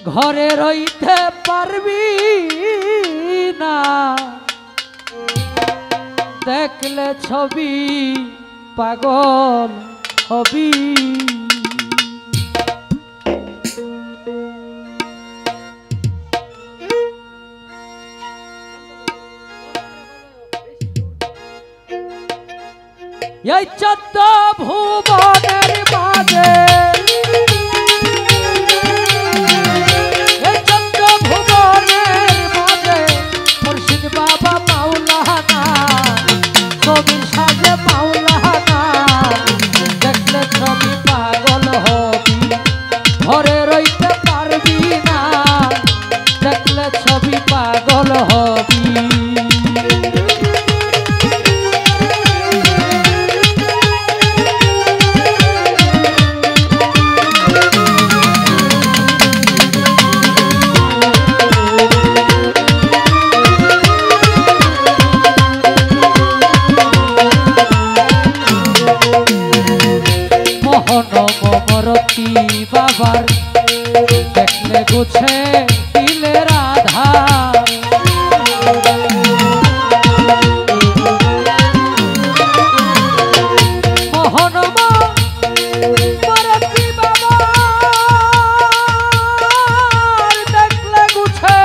ঘরে রইতে পারবি না, দেখলে ছবি পাগল হবি। এই 14 ভুবনের মাঝে মমরতি বাবার দেখলে গুছে দিলে রাধা। মোহন মমরতি বাবার দেখলে গুছে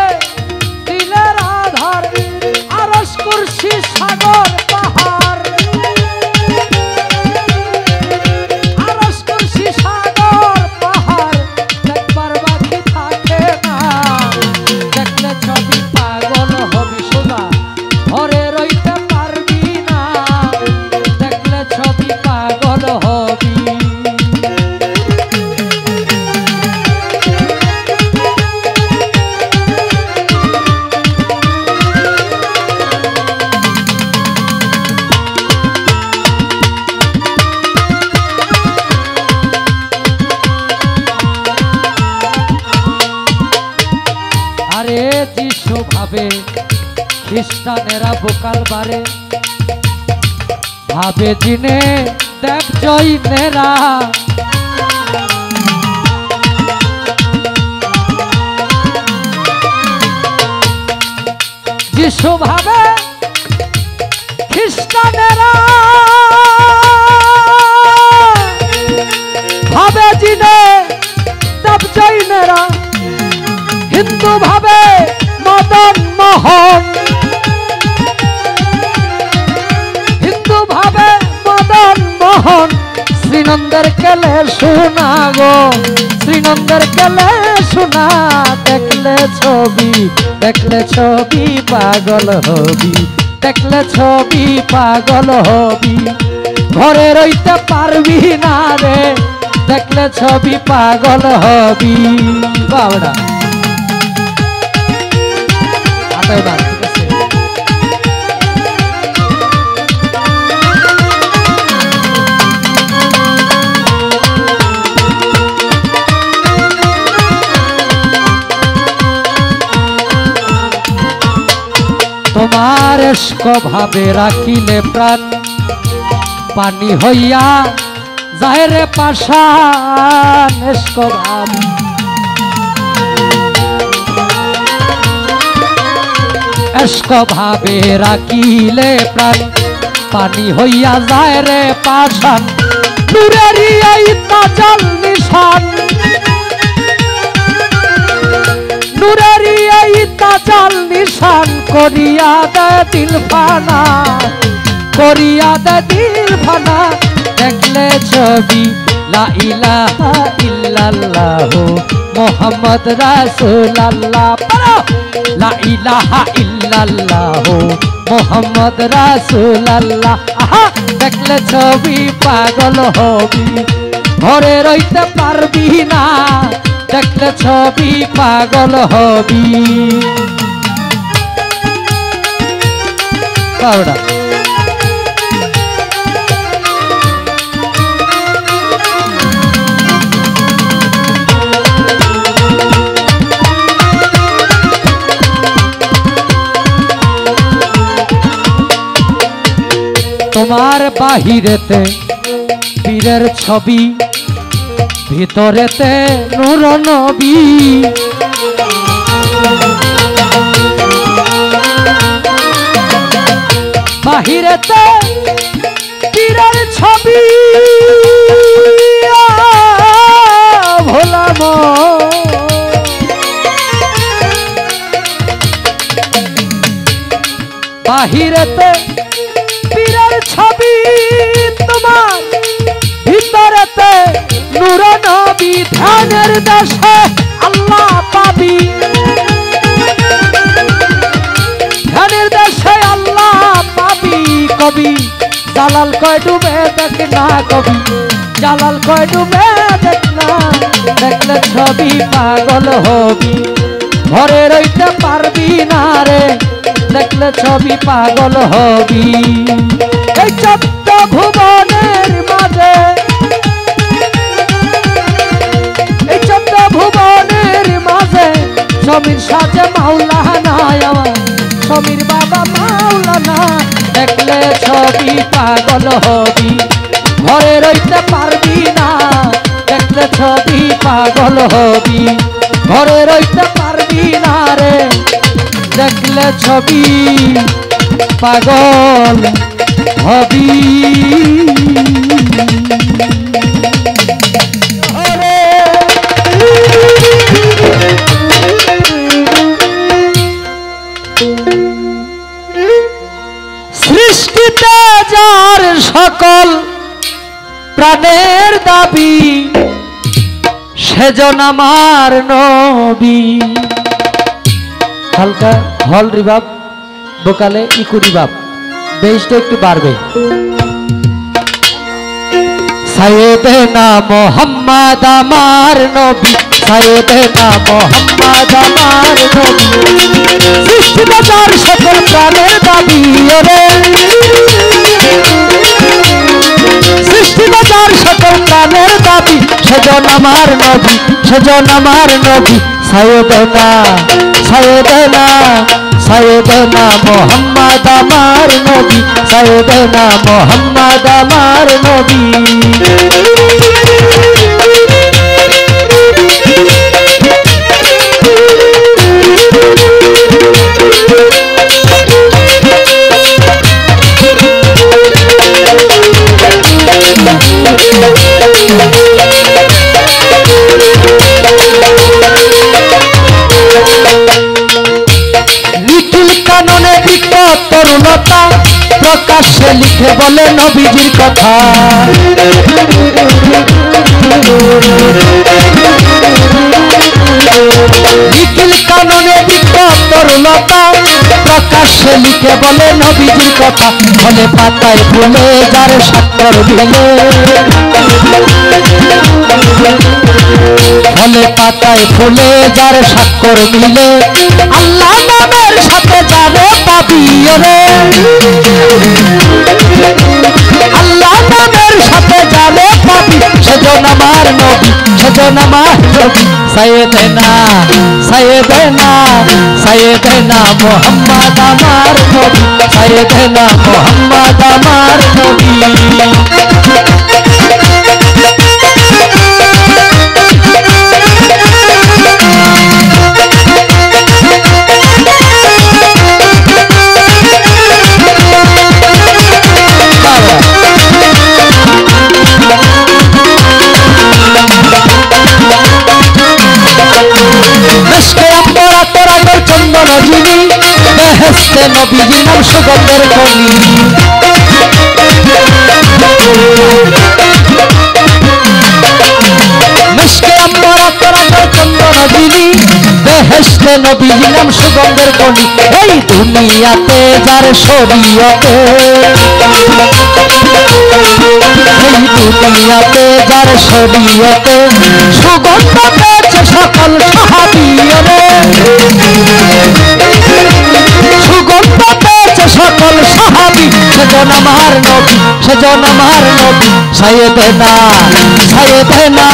দিলে রাধার। আরশ কুরসি সাগর পাহাড় ভাবে খ্রিস্টানেরা বোকাল বারে ভাবে জিনে দেব জৈনেরা। যিশু ভাবে খ্রিস্টানেরা ভাবে জিনে দেব জৈনেরা। হিন্দু ভাবে মদন মোহন, হিন্দু ভাবে মদন মোহন। শ্রীনন্দের কেলে শোনা গো, শ্রীনন্দের কেলে শোনা। দেখলে ছবি পাগল হবি, দেখলে ছবি পাগল হবি। ঘরে রইতে পারবি না রে, দেখলে ছবি পাগল হবি। বাবড়া তোমার এস্ক ভাবে রাখিলে প্রাণ পানি হইয়া যায় রে পাষাণ। এস্ক ভাব এস্ক ভাবে রাখিলে প্রাণ পানি হইয়া যায় রে পাষাণ। নূরেরই এই তাজাল নিশান, নূরেরই এই তাজাল নিশান। করিয়া দে দিল ফানা, করিয়া দে দিল ফানা। দেখলে ছবি লা ইলাহা ইল্লাল্লাহ মুহাম্মদ রাসূলুল্লাহ। লা ইলাহা ইল্লাল্লাহ মুহাম্মদ রাসূলুল্লাহ। আহা দেখলে ছবি পাগল হবি, ঘরে রইতে পারবি না। দেখলে ছবি পাগল হবি। বাবড়া তোমার বাহিরেতে পীরের ছবি, ভিতরেতে নূর নবী। বাহিরেতে পীরের ছবি ভোলাম বাহিরেতে পীরের ছবি তোমার ভিতরেতে নূর নবী ধ্যানের দেশে আল্লাহ পাবি ধ্যানের দেশে আল্লাহ পাবি কবি জালাল কয় ডুবে দেখ না কবি জালাল কয় ডুবে দেখ না দেখলে ছবি পাগল হবি ঘরে রইতে পারবি না রে দেখলে ছবি পাগল হবি এই চোদ্দ ভুবনের মাঝে এই চোদ্দ ভুবনের মাঝে সমীর সাজে মাওলানা আমার সমীর বাবা মাওলানা দেখলে ছবি পাগল হবি ঘরে রইতে পারবি না দেখলে ছবি পাগল হবি ঘরে রইতে পারবি না রে দেখলে ছবি পাগল হবি সৃষ্টিতে যার সকল প্রাণের দাবি সেজন আমার নবী হালকা হল রিভাব ভোকালে ইকো রিভাব বেসটা একটু বাড়বে সাইয়েদেনা মুহাম্মদ আমার নবী সাইয়েদেনা মুহাম্মদ আমার নবী সৃষ্টিতে যার সকল প্রাণের দাবি রে সৃষ্টিতে যার সকল প্রাণের দাবি সেজন আমার নবী সেজন আমার নবী সাইয়েদেনা সাইয়েদেনা সাইয়েদেনা মুহাম্মদ আমার নবী সাইয়েদেনা মুহাম্মদ আমার নবী তরুণতা প্রকাশ্যে লিখে বলে নবীজির কথা নিখিল কাননে বিখ্যাত তরুণতা প্রকাশ্যে লিখে বলে নবীজির কথা ফলে পাতায় ফুলে যার স্বাক্ষর দিলে ফলে পাতায় ফুলে যার স্বাক্ষর মিলে আল্লাহ নামের সাথে যারে পাবি রে আল্লাহ নামের সাথে যারে পাবি সেজন আমার নবী সেজন আমার নবী সাইয়েদেনা সাইয়েদেনা সাইয়েদেনা মুহাম্মদ আমার নবী সাইয়েদেনা মুহাম্মদ আমার নবী বেহেশতে নবীজির নাম সুগন্ধের কলি মিশকে আমরা তোরা চন্দন দিলি বেহেশতে নবীজির নাম সুগন্ধের কলি এই দুনিয়াতে যার শরীয়তে এই দুনিয়াতে যার শরীয়তে সুগন্ধ পেয়েছে সকল সাহাবীরে সুগন্ধ পেয়েছে সকল সাহাবী সেজন আমার নবী সেজন আমার নবী সাইয়েদেনা সাইয়েদেনা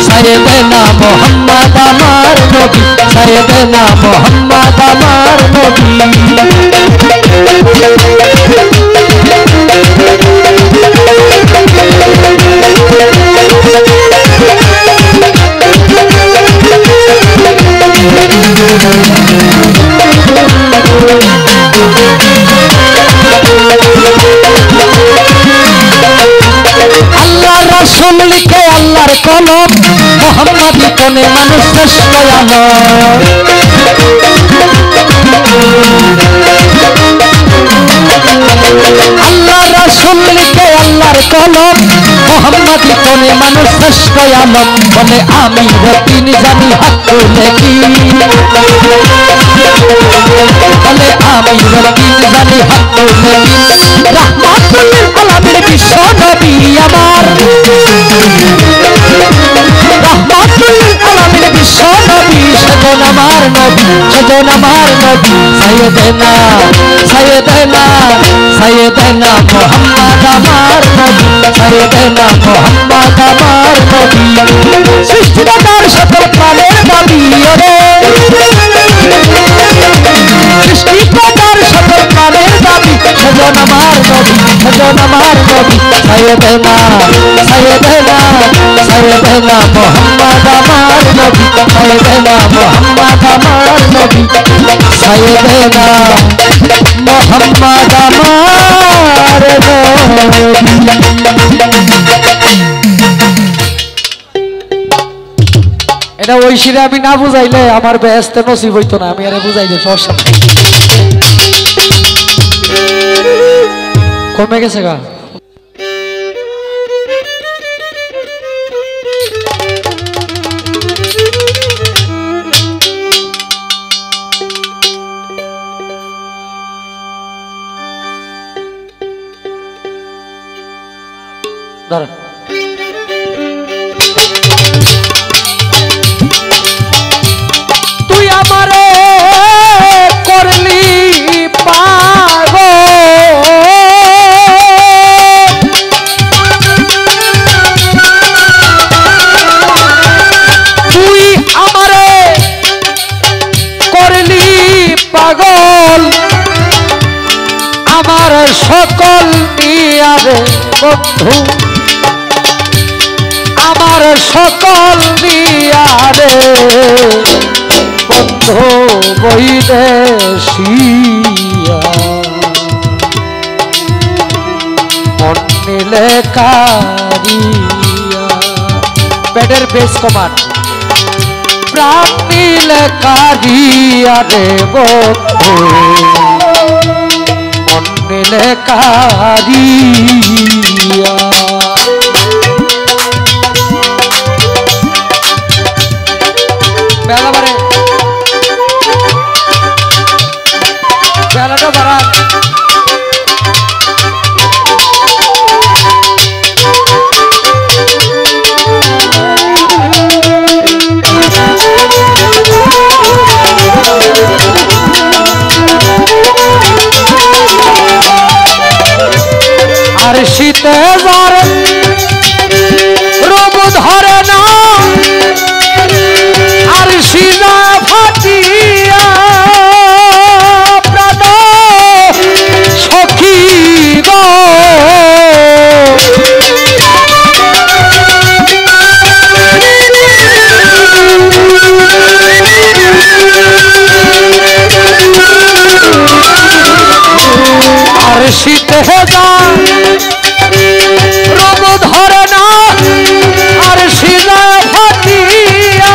সাইয়েদেনা মুহাম্মদ আমার নবী সাইয়েদেনা মুহাম্মদ আমার নবী আল্লাহ রাসূল লিখে আল্লাহর কলম মুহাম্মাদি কোনে মানুষ শ্রেষ্ঠ আলো আল্লাহ রাসূল লিখে আল্লাহর কলম মুহাম্মাদি কোনে মানুষ শ্রেষ্ঠ আলো বলে আমি রতিন জানি হাত তুলে কি বলে আমি রতিন জানি হাত তুলে কি রাহমাতুল আলামিন বিশ্ব নবী আমার রাহমাতুল আলামিন বিশ্ব নবী সেজন আমার নবী সেজন আমার নবী সাইয়েদেনা সাইয়েদেনা সাইয়েদেনা মুহাম্মদ আমার নবী সাইয়েদেনা মুহাম্মদ আমার নবী সৃষ্টিকর্তার সকল প্রাণের দাবি ওরে সৃষ্টিকর্তার সকল প্রাণের দাবি সেজন আমার নবী সেজন আমার নবী সাইয়েদেনা সাইয়েদেনা সাইয়েদেনা মুহাম্মদ আমার নবী সাইয়েদেনা মুহাম্মদ আমার নবী সাইয়েদেনা মুহাম্মদ আমার নবী। এটা ওই শিরে আমি না বুঝাইলে আমার বেহেশতে নসিব হইতো না, আমি আরে বুঝাই দিই সমস্যা নাই। কমে গেছে গা দাঁড়ান তুই আমারে করলি পাগল তুই আমারে করলি পাগল আমার সকল নিয়ারে বন্ধু আমার সকল নিয়ারে বন্ধু বৈদেশিয়া মন নিলে কারিয়া পেটের বেশ কমান প্রাণ নিলে কারিয়া রে বন্ধু মন নিলে কারিয়া বেলা বারে বেলাটা বাড়ান আর শীতে জ্বর রোগ ধরে না আর শিলা ফাটিয়া প্রাণ সখী গো আর শীতে যায় রোগ ধরে না আর শিলা ফাটিয়া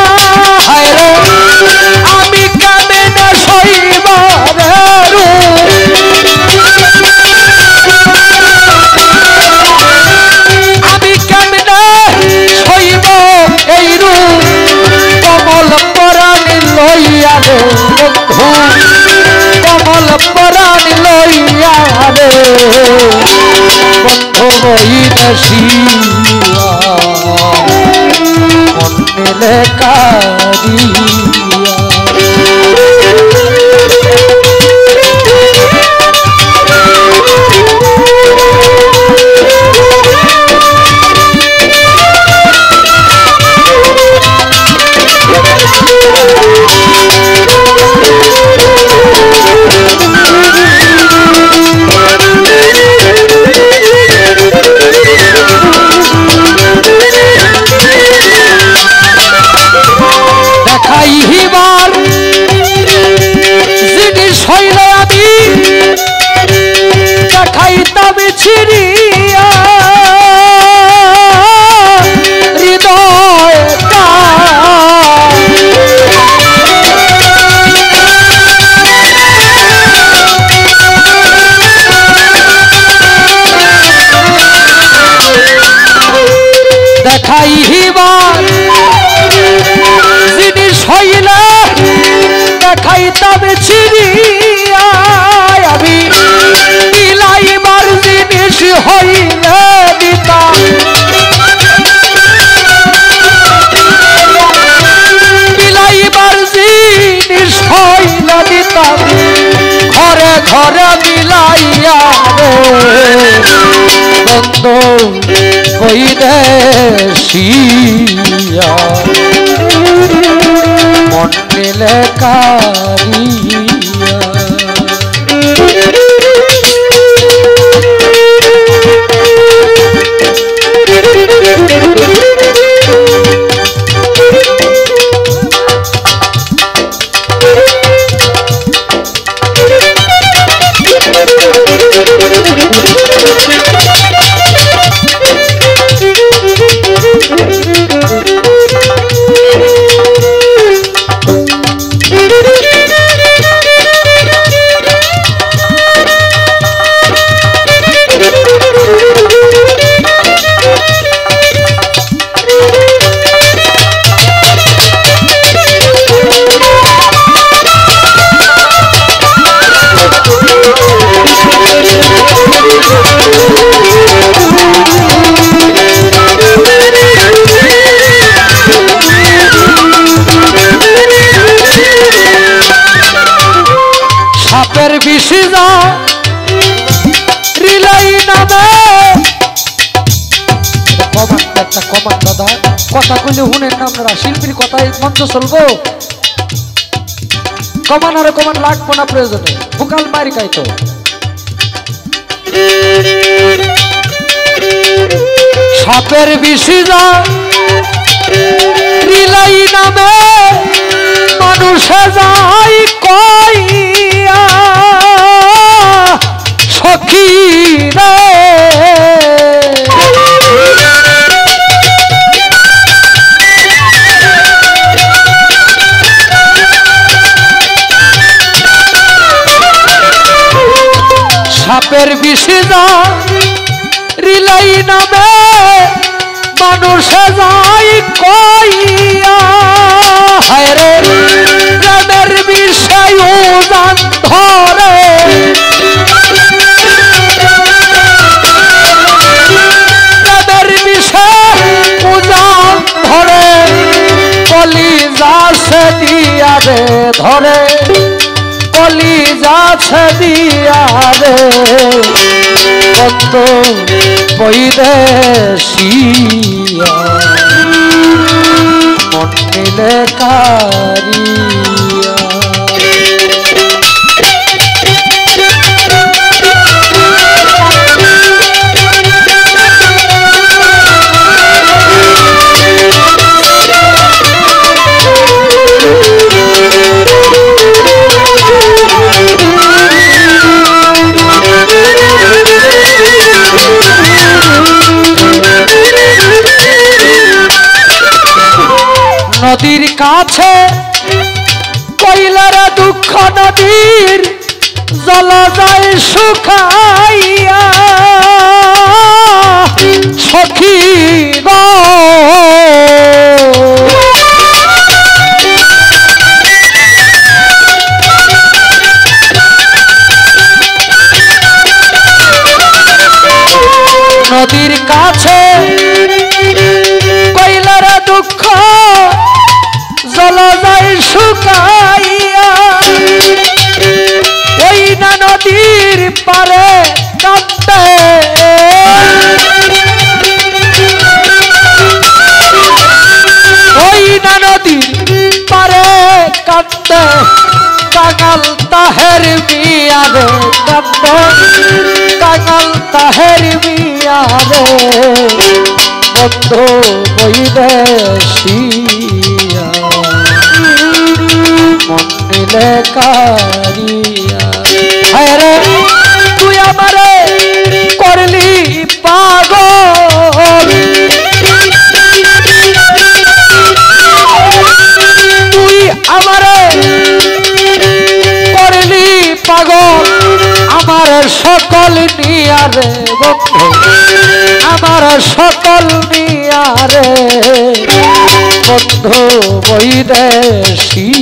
আমি কেমনে সইব আমি কেমনে সইব এই রূপ কমল পরাণ লইয়া রে বন্ধু কমল পরাণ লইয়া রে বন্ধু বৈদেশিয়া মন নিলে কারিয়া দিতাম ছিড়িয়া আমি বিলাইবার জিনিস হইলে দিতাম বিলাইবার জিনিস হইলে দিতাম ঘরে ঘরে বিলাইয়া রে বন্ধু বৈদেশিয়া মন নিলে কারিয়া কথা কইলে শুনেন না আপনারা শিল্পীর কথাই মঞ্চ চলবো কমান আর কমান লাগবো না প্রয়োজনে ভোকাল মারি খাইতো সাপের বিশি যা রিলাই নামে মানুষে যাই কইয়া সখী রে সাপের বিশি যা রিলাই নামে মানুষে যাই কইয়া হায় রে প্রেমের বিষয় উজান ধরে প্রেমের বিষয় উজান ধরে কলিজা সে দিয়া রে ধরে কলিজা সে দিয়া রে কত বৈদেশিয়া মন নিলে কারিয়া নদীর কাছে কইলার দুঃখ নদীর জল যায় শুকাইয়া সখী গো নদীর কাছে কইলার দুঃখ জল যায় শুকাইয়া ওই না নদীর পারে কাঁদতে ওই না নদীর পারে কাঁদতে কাঙাল তাহের মিয়া রে কাঁদতে কাঙাল তাহের মিয়া রে বন্ধু বৈদেশিয়া মন নিলে কারিয়া হায় রে তুই আমারে করলি পাগল তুই আমারে করলি পাগল আমার সকল নিয়া রে বন্ধু আমার সকল নিয়া রে বন্ধু বৈদেশিয়া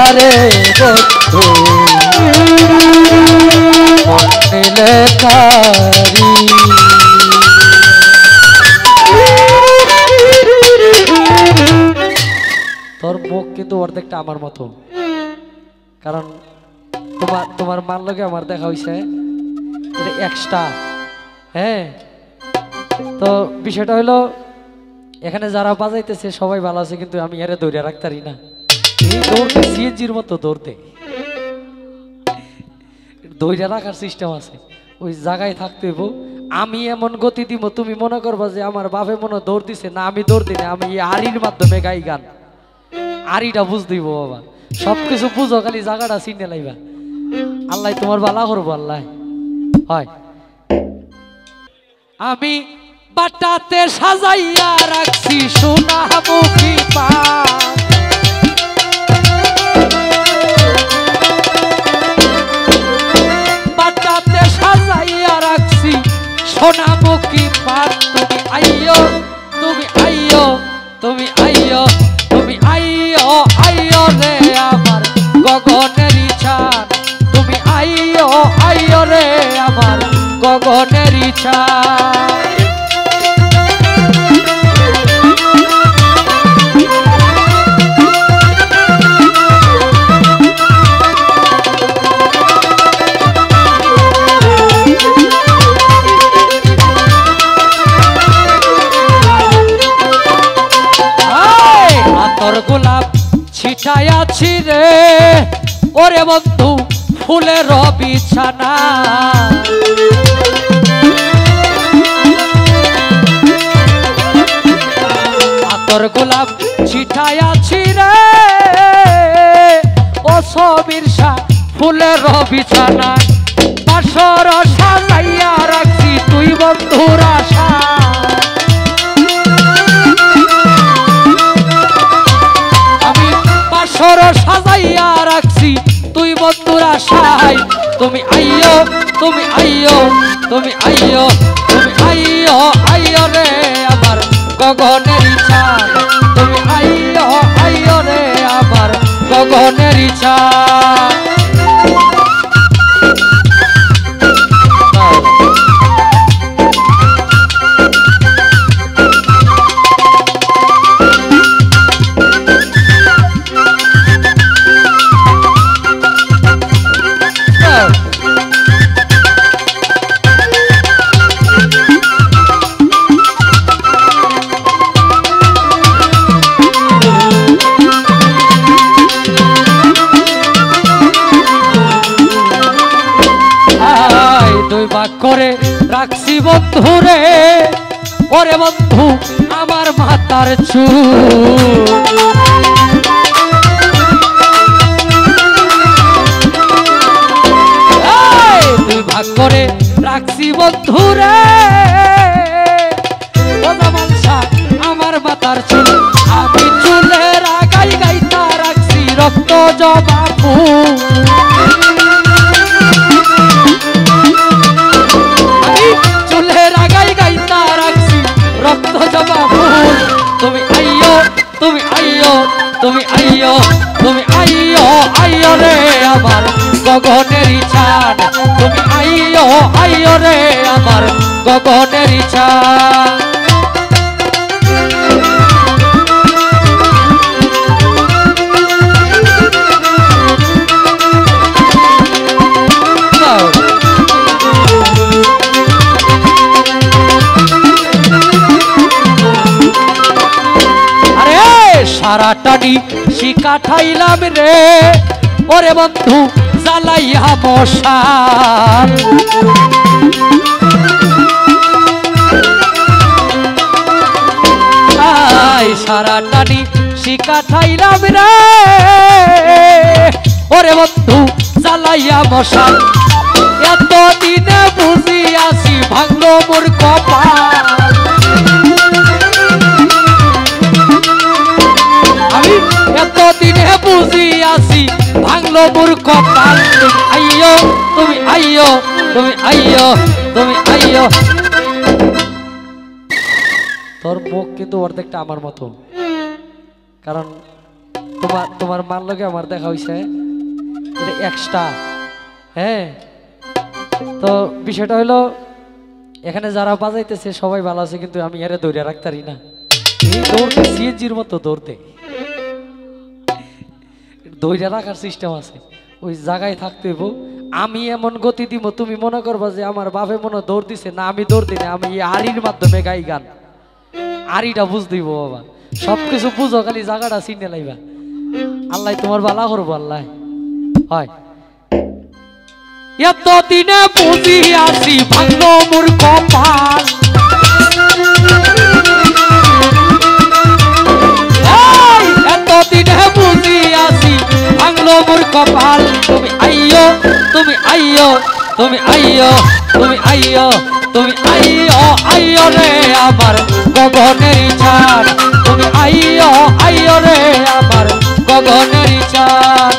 আরে বন্ধু নিলে কারি তোর মুখ কিন্তু অর্ধেকটা আমার মতো, কারণ তোমার মান লগে আমার দেখা হইছে এটা এক্সট্রা। হ্যাঁ, তো বিষয়টা হলো এখানে যারা বাজাইতেছে সবাই ভালো আছে, কিন্তু আমি এরে ধরে রাখতারি না। এই দৌড়তে সিএনজির মতো দৌড়তে, ধরে রাখার সিস্টেম আছে, ওই জায়গায় থাকতে হইব। আমি এমন গতি দিব তুমি মনে করবা যে আমার বাপে মনে দৌড় দিছে, না আমি দৌড় দিই না, আমি এই আড়ির মাধ্যমে গাই গান। আড়িটা বুঝ দিব বাবা, সবকিছু বুঝো, খালি জায়গাটা চিনে লাইবা। আল্লাহ তোমার বালা করবো, আল্লাহ হয়। আমি বাটাতে সাজাইয়া রাখছি সোনা মুখী পা, বাটাতে সাজাইয়া রাখছি সোনা মুখী পা। তুমি আইয়ো, তুমি আইয়ো, তুমি আইয়ো, তুমি আইয়ো, আইয়ো রে আমার গগনের ইচ্ছা। তুমি আইয়ো, আইয়ো রে আমার গগনের ইচ্ছা। তোর গোলাপ ছিটাইয়াছি রে ওরে বন্ধু ফুলের বিছানা। তোর গোলাপ ছিটাইয়াছি রে ও সবির শাহ ফুলের বিছানা। বাসর সাজাইয়া রাখছি তুই বন্ধুর আশা। বাসর সাজাইয়া রাখছি তুই বন্ধুর আশায়। তুমি আইয়ো, তুমি আইয়ো, তুমি আইয়ো, তুমি আইয়ো, আইয়ো রে আমার গগনের ইচ্ছা। তুমি আইয়ো, আইয়ো রে আমার গগনের ইচ্ছা। করে রাখছি বন্ধু রে ওরে বন্ধু আমার মাথার চুল। দুই ভাগ করে রাখছি বন্ধু রে আমার মাথার চুল। আমি চুলের আগাই গাইতা রাখছি রক্ত জবা ফুল। তুমি আইয়ো, তুমি আইয়ো, তুমি আইয়ো, তুমি আইয়ো, আইয়ো রে আমার গগনের ইচ্ছা। তুমি আইয়ো, আইয়ো রে আমার গগনের ইচ্ছা। সারা টানি শিকা ঠাইলাম রে ওরে বন্ধু জ্বালাইয়া মশাল। সারা টানি শিকা ঠাইলাম রে ওরে বন্ধু জ্বালাইয়া মশাল। এতদিনে বুঝি আসি ভাঙলো মোর কপাল। এতদিনে বুঝি আসি ভাঙলো মোর কপাল। তুমি আইয়ো, তুমি আইয়ো, তুমি আইয়ো, তুমি আইয়ো। তোর মুখ কিন্তু অর্ধেকটা আমার মতো, কারণ তোমার মার লগে আমার দেখা হইছে, এটা এক্সট্রা। হ্যাঁ, তো বিষয়টা হলো এখানে যারা বাজাইতেছে সবাই ভালো আছে, কিন্তু আমি এরে ধরে রাখতারি না। এই দৌড়তে সিএনজির মতো দৌড়তে, ধরে রাখার সিস্টেম আছে, ওই জায়গায় থাকতে হইব। আমি এমন গতি দিব তুমি মনে করবা যে আমার বাপে মনে দৌড় দিছে, না আমি দৌড় দিই না, আমি এই আড়ির মাধ্যমে গাই গান। আড়িটা বুঝ দিব বাবা, সবকিছু বুঝো, খালি জায়গাটা চিনে লাইবা। আল্লাহ তোমার বালা করবো, আল্লাহ হয়। এতদিনে বুঝি আসি ভাঙলো মোর কপাল, এতদিনে বুঝি আসি ভাঙলো মোর কপাল। তুমি আইয়ো, তুমি আইয়ো, তুমি আইয়ো, তুমি আইয়ো, তুমি আইয়ো, আইয়ো রে আমার গগনের ছাড়। তুমি আইয়ো, আইয়ো রে আমার গগনের ছাড়।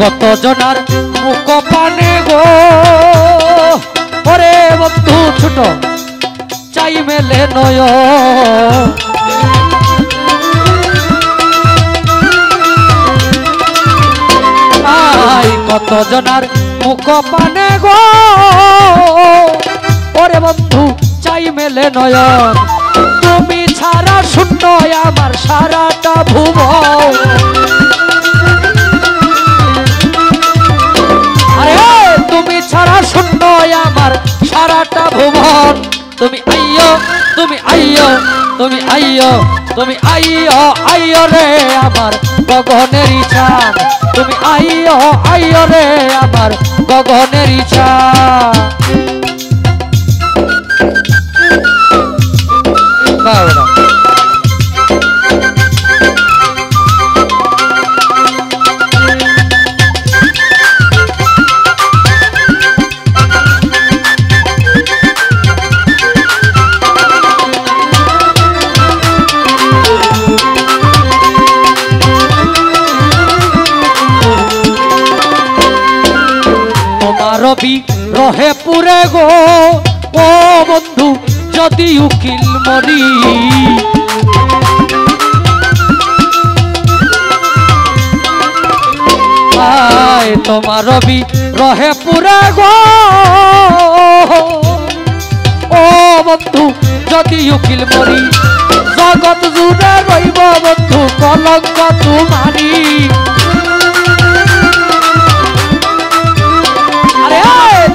কত জনার মুখ পানে গো, ওরে বন্ধু ছোট চাই মেলে নয়। কত জনার মুখ পানে গো, ওরে বন্ধু চাই মেলে নয়ন। তুমি ছাড়া শূন্য আমার সারাটা ভুবন। তুমি ছাড়া শূন্য আমার সারাটা ভুবন। তুমি আইয়ো, তুমি আইয়ো, তুমি আইয়ো, তুমি আইয়ো, আইয়ো রে আমার গগনের ছাড়। তুমি আইয়ো, আইয়ো রে আমার গগনের ছাড়। রবি রহে পুরে গো, ও বন্ধু যদি উকিল মরি। তোমার রবি রহে পুরে গো, ও বন্ধু যদি উকিল মরি। জগৎ জুড়ে রইব বন্ধু কলঙ্ক তোমারি।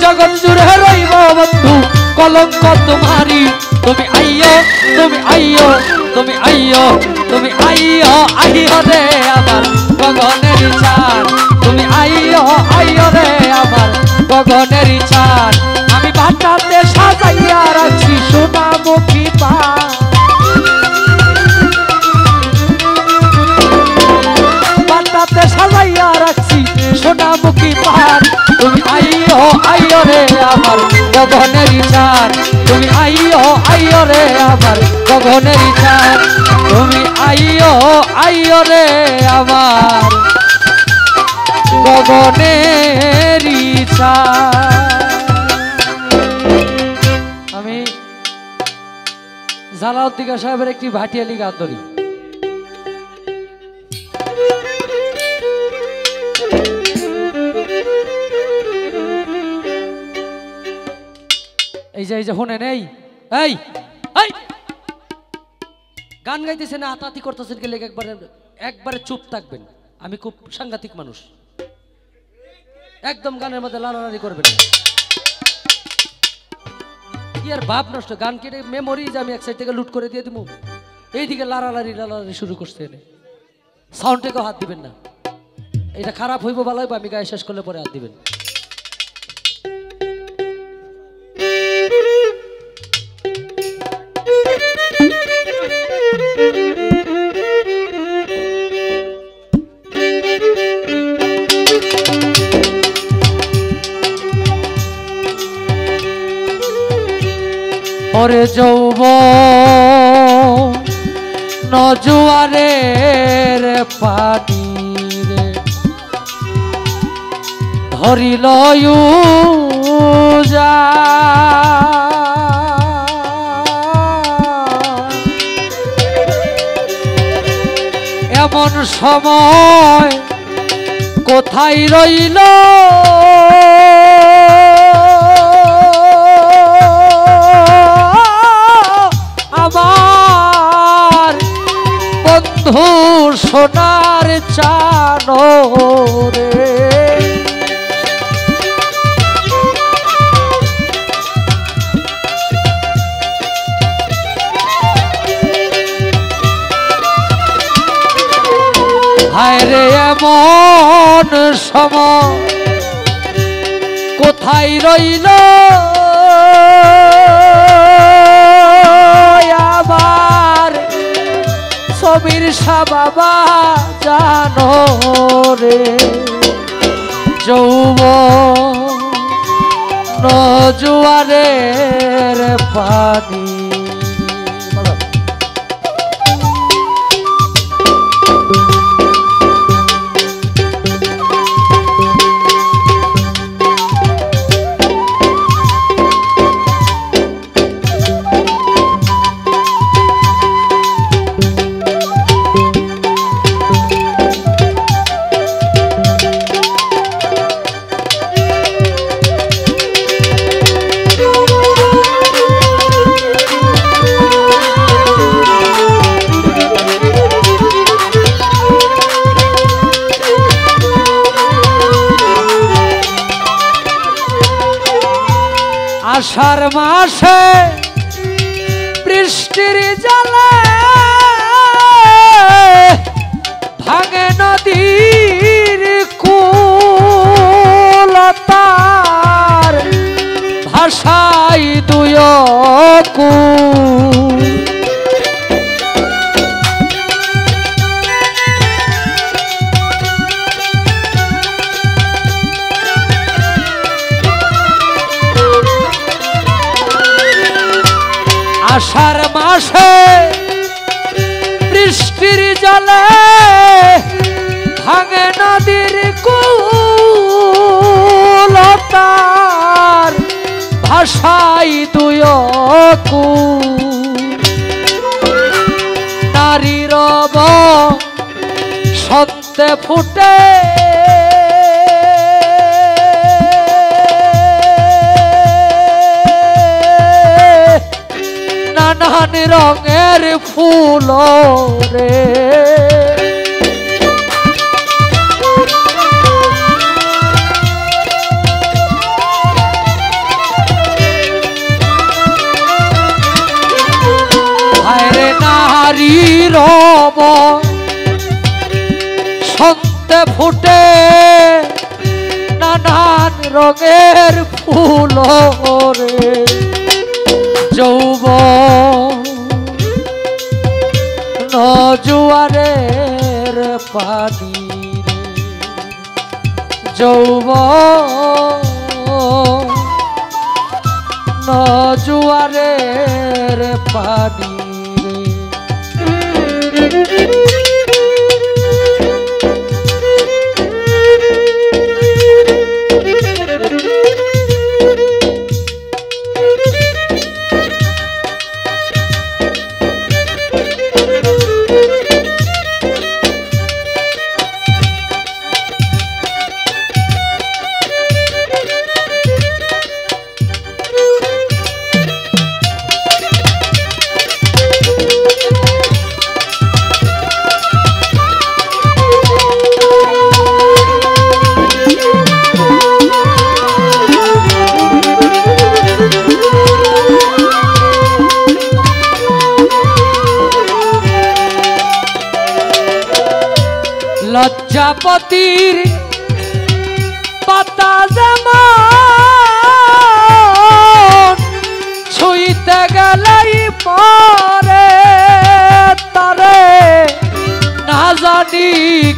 জগৎ জুড়ে রইব বন্ধু কলঙ্ক তোমারি। তুমি আইয়ো, তুমি আইয়ো, তুমি আইয়ো, তুমি আইয়ো, আইয়ো রে আমার গগনের ছাড়। তুমি আইয়ো, আইয়ো রে আমার গগনের ছাড়। আমি ভাটাতে সাজাইয়া রাখছি সোনামুখী পান। ভাটাতে সাজাইয়া রাখছি সোনামুখী পান। তুমি আইয়ো, আইয়ো রে আমার গগনের ছাড়। তুমি আইয়ো, আইয়ো রে আমার গগনের ছাড়। তুমি আইয়ো, আইয়ো রে আমার গগনের ছাড়। আমি জালাউদ্দিন সাহেবের একটি ভাটিয়ালি গান ধরি। এই যে শুনেন, এই এই এই গান গাইতেছেন না, হাতাহাতি করতেছেন, গেলে একবারে চুপ থাকবেন। আমি খুব সাংঘাতিক মানুষ, একদম গানের মধ্যে লাড়ালাড়ি করবেন। কি আর ভাব নষ্ট, গান কেটে মেমোরি যে আমি এক সাইড থেকে লুট করে দিয়ে দিব। এইদিকে লাড়ালাড়ি শুরু করছে, সাউন্ডটাকেও হাত দিবেন না। এটা খারাপ হইব ভালো হইব, আমি গায়ে শেষ করলে পরে হাত দিবেন। ওরে যৌব নজুয়ারের পানি রে ধরিল যা এমন সময় কোথায় রইল আমার বন্ধু সোনার চানো রে হায় রে এমন সময় কোথায় রইল আবার সমীর শাহ বাবা জানো রে যৌব নজুয়ারের পানি আষাঢ় মাসে বৃষ্টির জলে ভাঙে নদীর কুলতার ভাষাই দুই কুল আষাঢ় মাসে বৃষ্টির জলে ভাঙে নদীর কুলতার ভাষাই দুই কুল নারী রব সত্যে ফুটে নানান রঙের ফুল রে হায়রে নারী রব সন্তে ফুটে নানান রঙের ফুল রে যৌব নজুয়ারের পানি যৌব নজুয়ারের পানি লজ্জাপতির পাতা যেমন ছুঁইতে গেলেই পরে তারে না জানি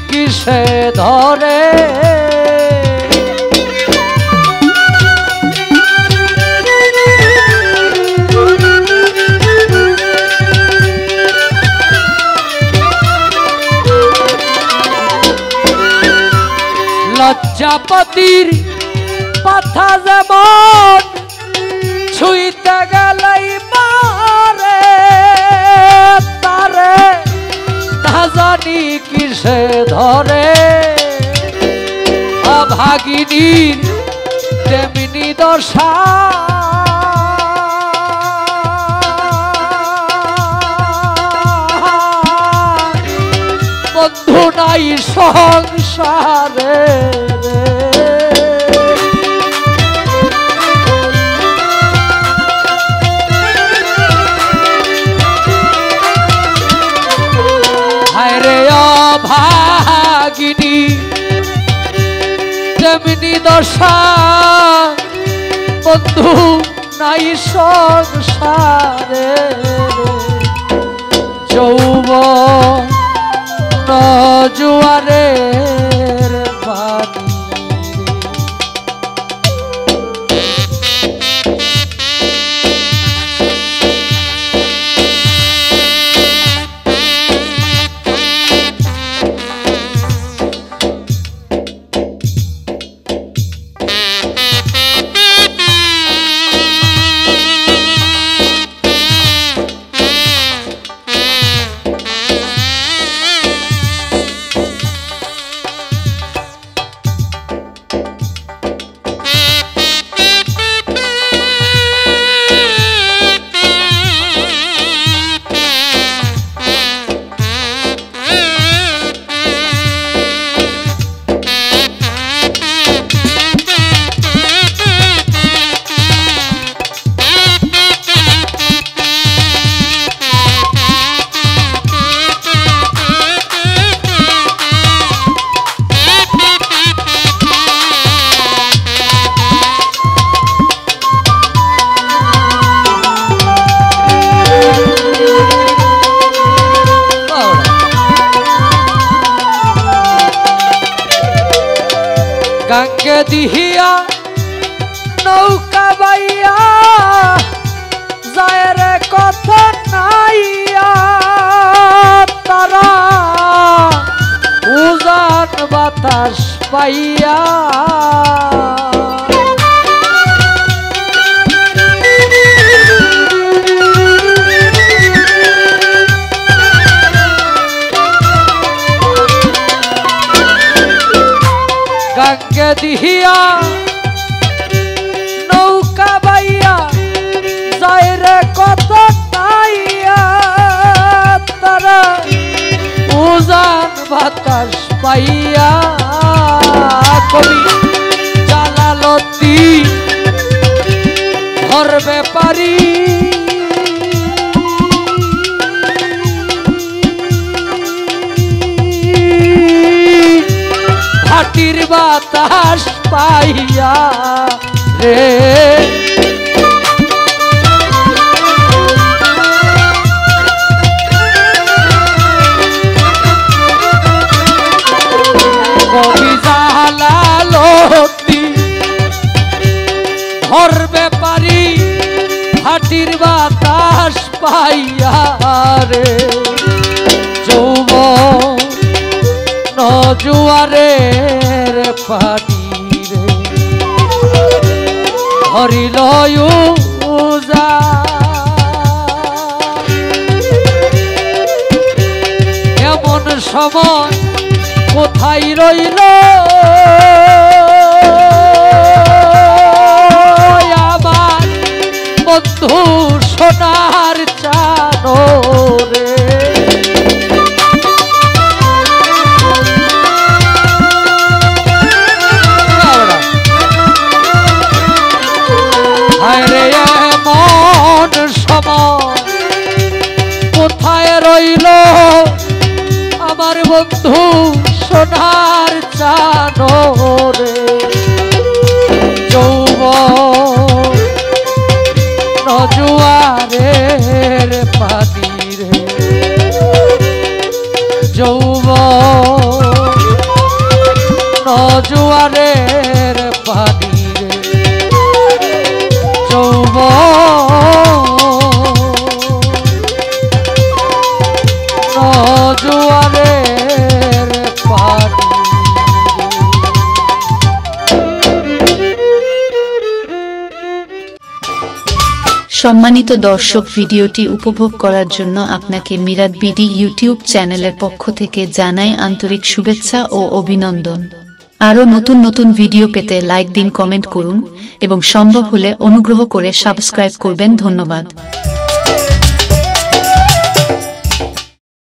কিসে ধরে লজ্জাপতির পাথা যেমন ছুঁইতে গেলেই মারে তারে না জানি কিসে ধরে অভাগিনীর তেমনি দশা বন্ধু নাই সংসারে হায় রে অভাগিনী তেমনি দশা বন্ধু নাই সংসারে যৌবন জুয়ারের পানি গঙ্গে দিহিয়া নৌকা বাইয়া যায় রে কথা নাইয়া তারা উজান বাতাস পাইয়া গঙ্গে দিহিয়া নৌকা বাইয়া যায় রে কত নাইয়া তারা উজান বাতাস পাইয়া কবি জালালতি ঘর ব্যাপারী ভাটির বাতাস পাইয়া রে কবি জালালতি ঘর ব্যাপারী ভাটির বাতাস পাইয়া রে যৌবন জুয়ারের পানি রে হরিল এমন সময় কোথায় রইল আমার বন্ধু সোনার চাদরে কোথায় রইল আমার বন্ধু সোনার চাদরে যৌবন জুয়ারের পানি রে যৌবন জুয়ারের পানি রে জুয়ারের পানি সম্মানিত দর্শক, ভিডিওটি উপভোগ করার জন্য আপনাকে মিরাত বিডি ইউটিউব চ্যানেলের পক্ষ থেকে জানাই আন্তরিক শুভেচ্ছা ও অভিনন্দন। আরও নতুন নতুন ভিডিও পেতে লাইক দিন, কমেন্ট করুন এবং সম্ভব হলে অনুগ্রহ করে সাবস্ক্রাইব করবেন। ধন্যবাদ।